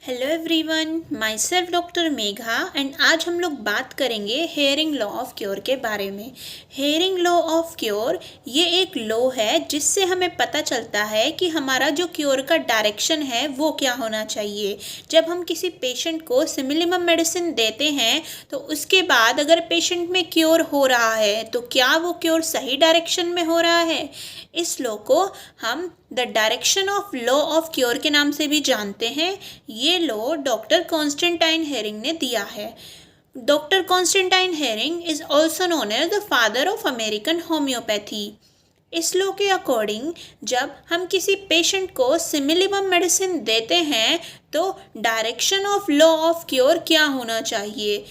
Hello everyone, my self doctor Megha and आज हम लोग बात करेंगे हेयरिंग लॉ ऑफ क्योर के बारे में। हेयरिंग लॉ ऑफ क्योर ये एक लॉ है जिससे हमें पता चलता है कि हमारा जो क्योर का डायरेक्शन है वो क्या होना चाहिए। जब हम किसी पेशेंट को सिमिलिमम मेडिसिन देते हैं तो उसके बाद अगर पेशेंट में क्योर हो रहा है तो क्या वो क्योर सही डायरेक्शन में हो रहा है। इस लॉ को हम the direction of law of cure के नाम से भी जानते हैं। ये लॉ डॉक्टर कॉन्स्टेंटाइन हेरिंग ने दिया है। Doctor Constantine Hering is also known as the father of American homeopathy. इस लॉ के अकॉर्डिंग जब हम किसी पेशेंट को सिमिलिमम मेडिसिन देते हैं तो direction of law of cure क्या होना चाहिए।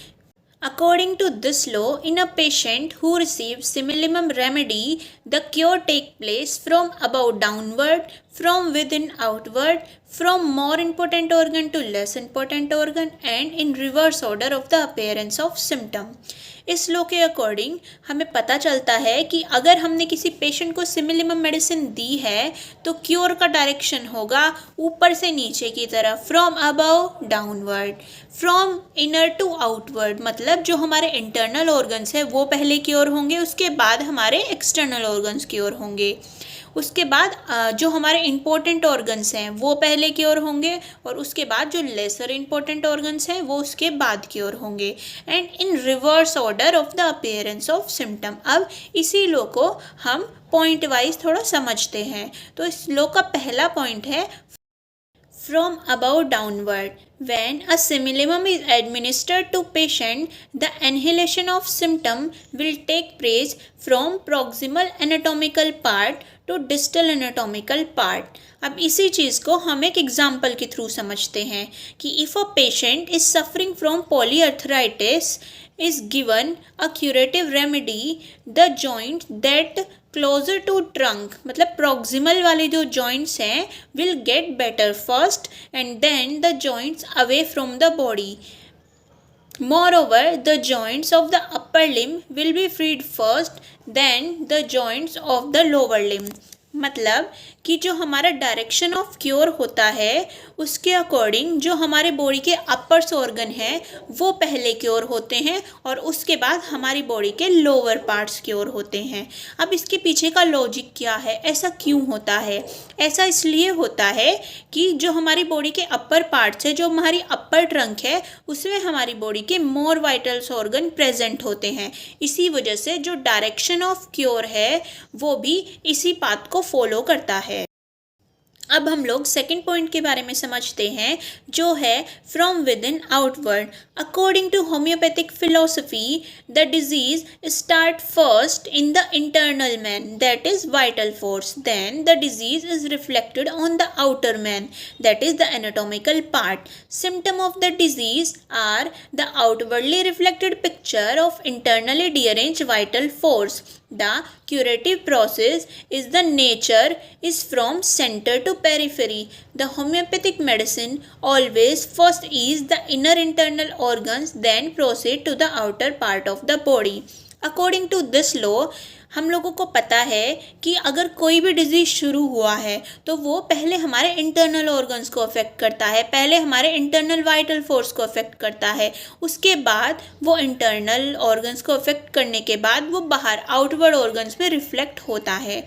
According to this law, in a patient who receives similimum remedy, the cure take place from above downward, from within outward, from more important organ to less important organ, and in reverse order of the appearance of symptom. इस law के according हमें पता चलता है कि अगर हमने किसी पेशेंट को सिमिलिमम मेडिसिन दी है तो क्योर का डायरेक्शन होगा ऊपर से नीचे की तरफ, from above downward, from inner to outward. मतलब जो हमारे इंटरनल ऑर्गन्स है वो पहले क्योर होंगे, उसके बाद हमारे एक्सटर्नल ऑर्गन्स क्योर होंगे। उसके बाद जो हमारे इम्पोर्टेंट ऑर्गन्स हैं वो पहले क्योर होंगे और उसके बाद जो लेसर इम्पोर्टेंट ऑर्गन्स हैं वो उसके बाद क्योर होंगे, and in reverse order of the appearance of symptom. अब इसी लॉ को हम पॉइंट वाइज थोड़ा समझते हैं। तो इस लॉ का पहला पॉइंट है from above downward. When a similimum is administered to patient, the annihilation of symptom will take place from proximal anatomical part to distal anatomical part. अब इसी चीज़ को हम एक एग्जाम्पल के थ्रू समझते हैं कि if a patient is suffering from polyarthritis is given a curative remedy, the joint that closer to trunk मतलब proximal वाले जो joints हैं will get better first and then the joints away from the body. Moreover, the joints of the upper limb will be freed first, then the joints of the lower limb. मतलब कि जो हमारा direction of cure होता है उसके according जो हमारे body के अपर्स ऑर्गन हैं वो पहले क्योर होते हैं और उसके बाद हमारी बॉडी के लोअर पार्ट्स क्योर होते हैं। अब इसके पीछे का लॉजिक क्या है, ऐसा क्यों होता है? ऐसा इसलिए होता है कि जो हमारी बॉडी के अपर पार्ट्स है, जो हमारी अपर ट्रंक है, उसमें हमारी बॉडी के मोर वाइटल्स ऑर्गन प्रेजेंट होते हैं। इसी वजह से जो डायरेक्शन ऑफ क्योर है वो भी इसी पाथ को फॉलो करता है। अब हम लोग सेकेंड पॉइंट के बारे में समझते हैं जो है from within outward. According to homeopathic philosophy the disease start first in the internal man, that is vital force, then the disease is reflected on the outer man, that is the anatomical part. Symptom of the disease are the outwardly reflected picture of internally deranged vital force. The curative process is the nature is from center to periphery. The homeopathic medicine always first ease the inner internal organs, then proceed to the outer part of the body. According to this law, हम लोगों को पता है कि अगर कोई भी disease शुरू हुआ है तो वो पहले हमारे इंटरनल ऑर्गन्स को अफेक्ट करता है, पहले हमारे इंटरनल वाइटल फोर्स को अफेक्ट करता है, उसके बाद वो इंटरनल ऑर्गन्स को अफेक्ट करने के बाद वो बाहर आउटवर्ड ऑर्गन्स में रिफ्लेक्ट होता है।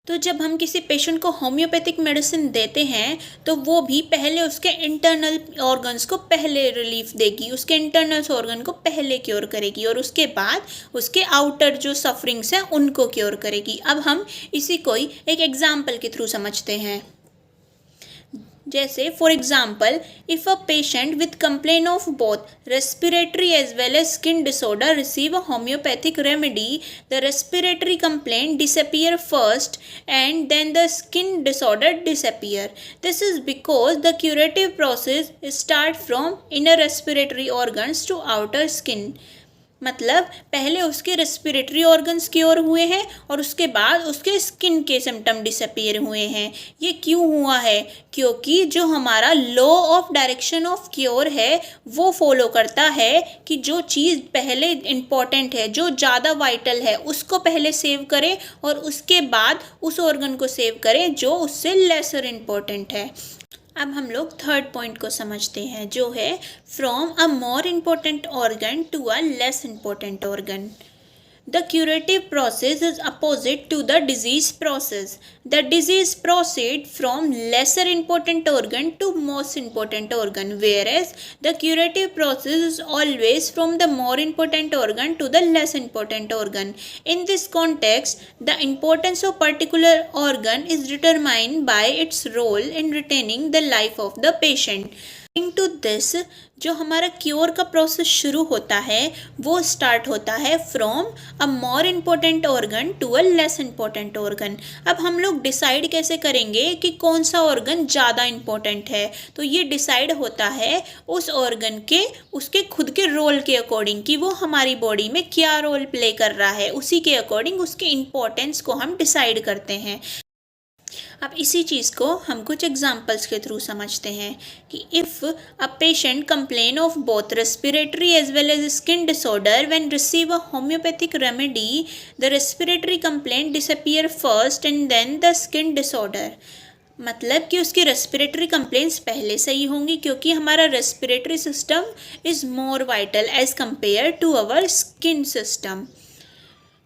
तो जब हम किसी पेशेंट को होम्योपैथिक मेडिसिन देते हैं तो वो भी पहले उसके इंटरनल ऑर्गन्स को पहले रिलीफ देगी, उसके इंटरनल ऑर्गन को पहले क्योर करेगी और उसके बाद उसके आउटर जो सफरिंग्स हैं उनको क्योर करेगी। अब हम इसी को एक एग्जाम्पल के थ्रू समझते हैं। जैसे for example, if a patient with complain of both respiratory as well as skin disorder receive a homeopathic remedy, the respiratory complain disappear first and then the skin disorder disappear. This is because the curative process start from inner respiratory organs to outer skin. मतलब पहले उसके respiratory organs cure हुए हैं और उसके बाद उसके skin के सिम्टम डिसअपीयर हुए हैं। ये क्यों हुआ है? क्योंकि जो हमारा law of direction of cure है वो फॉलो करता है कि जो चीज़ पहले इम्पॉर्टेंट है, जो ज़्यादा वाइटल है, उसको पहले सेव करें और उसके बाद उस ऑर्गन को सेव करें जो उससे लेसर इम्पॉर्टेंट है। अब हम लोग थर्ड पॉइंट को समझते हैं, जो है from a more important organ to a less important organ. The curative process is opposite to the disease process. The disease proceeds from lesser important organ to most important organ, whereas the curative process is always from the more important organ to the less important organ. In this context, the importance of particular organ is determined by its role in retaining the life of the patient. To this, जो हमारा cure का process शुरू होता है वो start होता है from a more important organ to a less important organ. अब हम लोग डिसाइड कैसे करेंगे कि कौन सा ऑर्गन ज़्यादा इम्पोर्टेंट है? तो ये डिसाइड होता है उस ऑर्गन के उसके खुद के रोल के अकॉर्डिंग कि वो हमारी बॉडी में क्या रोल प्ले कर रहा है, उसी के अकॉर्डिंग उसके इम्पोर्टेंस को हम डिसाइड करते हैं. अब इसी चीज़ को हम कुछ एग्जाम्पल्स के थ्रू समझते हैं कि if a patient complain of both respiratory as well as skin disorder when receive a homeopathic remedy, the respiratory complaint disappear first and then the skin disorder. मतलब कि उसकी रेस्पिरेटरी कंप्लेंट्स पहले सही होंगी क्योंकि हमारा respiratory system is more vital as compare to our skin system.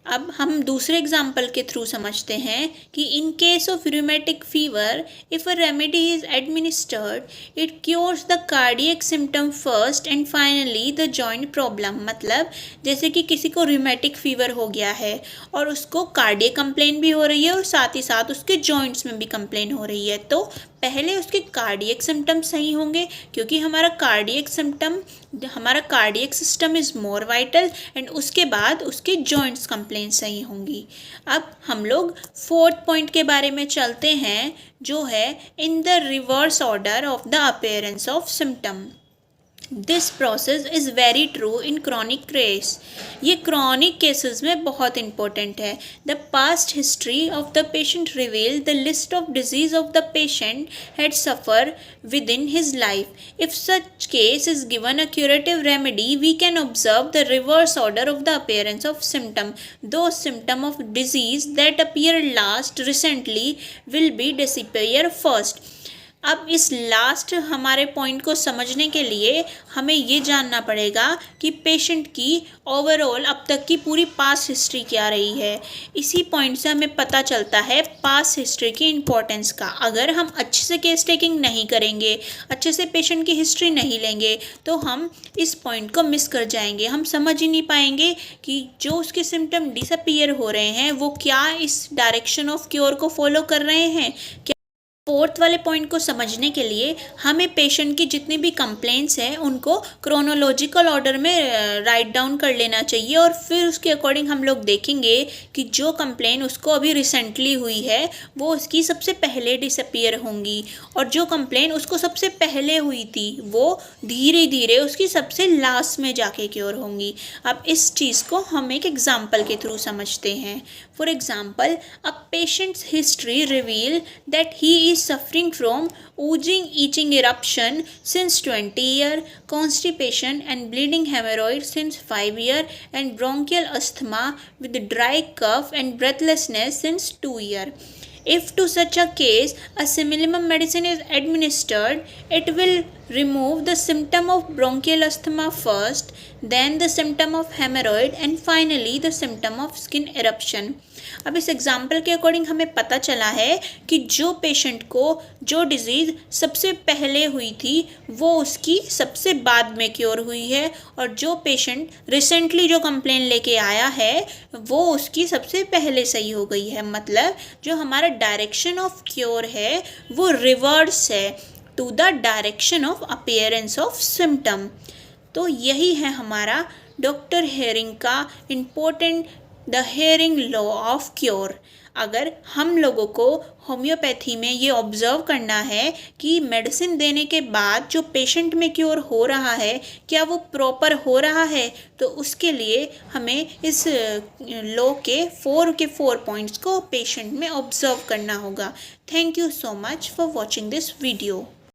अब हम दूसरे एग्जाम्पल के थ्रू समझते हैं कि in case of rheumatic fever, if a remedy is administered it cures the cardiac symptom first and finally the joint problem. मतलब जैसे कि किसी को रूमेटिक फीवर हो गया है और उसको कार्डियक कंप्लेन भी हो रही है और साथ ही साथ उसके जॉइंट्स में भी कंप्लेन हो रही है, तो पहले उसके कार्डियक सिम्टम सही होंगे क्योंकि हमारा cardiac system is more vital and उसके बाद उसके जॉइंट्स कंप्लेन सही होंगी. अब हम लोग फोर्थ पॉइंट के बारे में चलते हैं, जो है in the reverse order of the appearance of symptom. This process is very true in chronic case. ये क्रॉनिक केसेस में बहुत इंपॉर्टेंट है. The past history of the patient reveal the list of disease of the patient had suffer within his life. If such case is given a curative remedy we can observe the reverse order of the appearance of symptom. दो symptom of disease that appear last recently will be disappear first. अब इस last हमारे point को समझने के लिए हमें ये जानना पड़ेगा कि पेशेंट की ओवरऑल अब तक की पूरी पास्ट हिस्ट्री क्या रही है. इसी पॉइंट से हमें पता चलता है पास्ट हिस्ट्री की इम्पोर्टेंस का. अगर हम अच्छे से केस टेकिंग नहीं करेंगे, अच्छे से पेशेंट की हिस्ट्री नहीं लेंगे, तो हम इस पॉइंट को मिस कर जाएंगे. हम समझ ही नहीं पाएंगे कि जो उसके सिम्टम डिसअपियर हो रहे हैं वो क्या इस डायरेक्शन ऑफ क्योर को फॉलो कर रहे हैं. फोर्थ वाले पॉइंट को समझने के लिए हमें पेशेंट की जितनी भी कंप्लेंट्स हैं उनको क्रोनोलॉजिकल ऑर्डर में राइट डाउन कर लेना चाहिए और फिर उसके अकॉर्डिंग हम लोग देखेंगे कि जो कंप्लेन उसको अभी रिसेंटली हुई है वो उसकी सबसे पहले डिसअपियर होंगी और जो कंप्लेन उसको सबसे पहले हुई थी वो धीरे धीरे उसकी सबसे लास्ट में जाके क्योर होंगी. अब इस चीज़ को हम एक एग्जाम्पल के थ्रू समझते हैं. For example, a patients history reveal that he is suffering from oozing itching eruption since 20 years, constipation and bleeding hemorrhoid since 5 years, and bronchial asthma with dry cough and breathlessness since 2 years. If to such a case a similar medicine is administered, it will remove the symptom of bronchial asthma first, then the symptom of hemorrhoid and finally the symptom of skin eruption. अब इस example के according हमें पता चला है कि जो patient को जो डिज़ीज़ सबसे पहले हुई थी वो उसकी सबसे बाद में क्योर हुई है और जो पेशेंट रिसेंटली जो कंप्लेन लेके आया है वो उसकी सबसे पहले सही हो गई है. मतलब जो हमारा डायरेक्शन ऑफ क्योर है वो रिवर्स है to the direction of appearance of symptom. तो यही है हमारा डॉक्टर हेयरिंग का important the Hering law of cure. अगर हम लोगों को होम्योपैथी में ये ऑब्ज़र्व करना है कि मेडिसिन देने के बाद जो पेशेंट में क्योर हो रहा है क्या वो प्रॉपर हो रहा है, तो उसके लिए हमें इस लॉ के फोर पॉइंट्स को पेशेंट में ऑब्ज़र्व करना होगा. Thank you so much for watching this video.